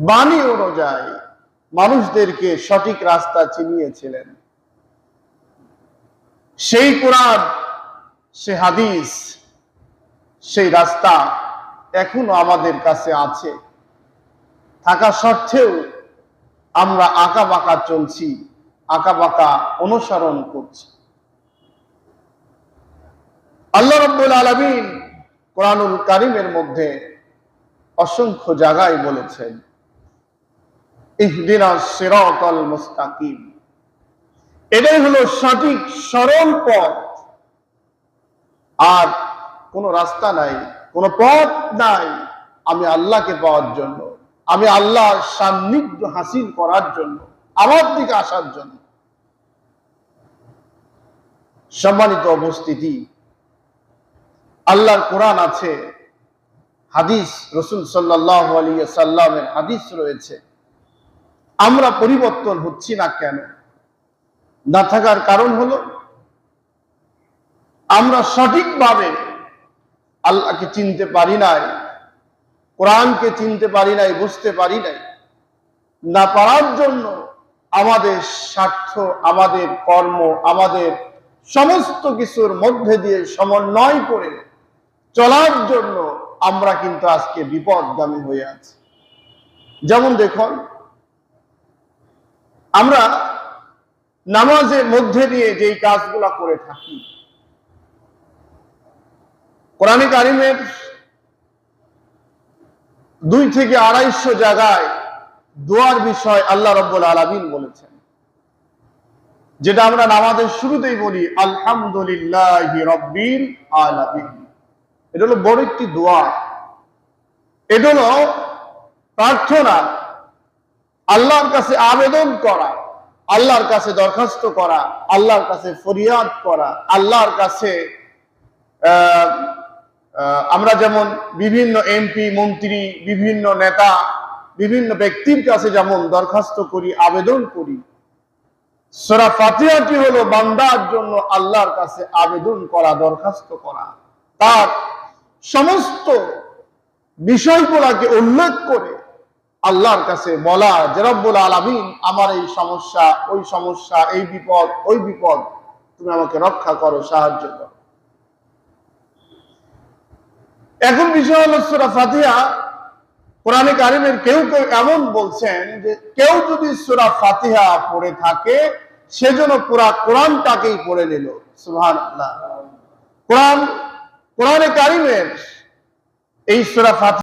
বাণী অনুযায়ী মানুষদেরকে সঠিক রাস্তা চিনিয়েছিলেন। সেই কোরআন, সে হাদিস, সেই রাস্তা এখনো আমাদের কাছে আছে। থাকা সত্ত্বেও আমরা আঁকা বাঁকা চলছি, আঁকা বাঁকা অনুসরণ করছি। আল্লাহ রাব্বুল আলামিন কোরআনুল কারীমের মধ্যে অসংখ্য জায়গায় বলেছেন, ইহদিনাস সিরাতাল মুস্তাকিম, এটাই হলো সঠিক সরল পথ। আর কোন রাস্তা নাই, কোন পথ নাই আমি আল্লাহকে পাওয়ার জন্য, আমি আল্লাহর সান্নিধ্য হাসিল করার জন্য, আমার দিকে আসার জন্য। সম্মানিত উপস্থিতি, আল্লাহর কোরআন আছে, হাদিস রাসূল সাল্লাল্লাহু আলাইহি ওয়াসাল্লামের হাদিস রয়েছে। আমরা পরিবর্তন হচ্ছি না কেন? না থাকার কারণ হলো আমরা সঠিকভাবে আল্লাহকে চিনতে পারি নাই, কোরআনকে চিনতে পারি নাই, বুঝতে পারি নাই। না পারার জন্য আমাদের স্বার্থ, আমাদের কর্ম, আমাদের সমস্ত কিছুর মধ্যে দিয়ে সমন্বয় করে চলার জন্য আমরা কিন্তু আজকে বিপদগামী হয়ে আছি। যেমন দেখুন, আমরা নামাজের মধ্যে দিয়ে যেই কাজগুলা করে থাকি, কোরআনে কারিমের 200 থেকে 250 জায়গায় দোয়ার বিষয় আল্লাহ রাব্বুল আলামিন বলেছেন, যেটা আমরা নামাজের শুরুতেই বলি আলহামদুলিল্লাহি রাব্বিল আলামিন। এটা হলো বড় একটি দোয়া, এটা হলো প্রার্থনা, আল্লাহর কাছে আবেদন করা, আল্লাহর কাছে দরখাস্ত করা, আল্লাহর কাছে ফরিয়াদ করা, আল্লাহর কাছে আমরা যেমন বিভিন্ন এমপি, মন্ত্রী, বিভিন্ন নেতা, বিভিন্ন ব্যক্তির কাছে যেমন দরখাস্ত করি, আবেদন করি, সূরা ফাতিহাটি হলো বান্দার জন্য আল্লাহর কাছে আবেদন করা, দরখাস্ত করা, তার সমস্ত বিষয়গুলোকে উল্লেখ করে আল্লাহর কাছে বলা যে রব্বুল আলামিন, আমার এই সমস্যা, ওই সমস্যা, এই বিপদ, ওই বিপদ, তুমি আমাকে রক্ষা করো, সাহায্য করো। এখন বিষয় হলো সূরা ফাতিহা, কোরআনে কারিমের কেউ কেউ এমন বলছেন যে কেউ যদি সূরা ফাতিহা পড়ে থাকে সেজন্য পুরা কোরআনটাকেই পড়ে নিল। সুবহানাল্লাহ। কোরআনে কারিমের এই সূরা ফাতিহা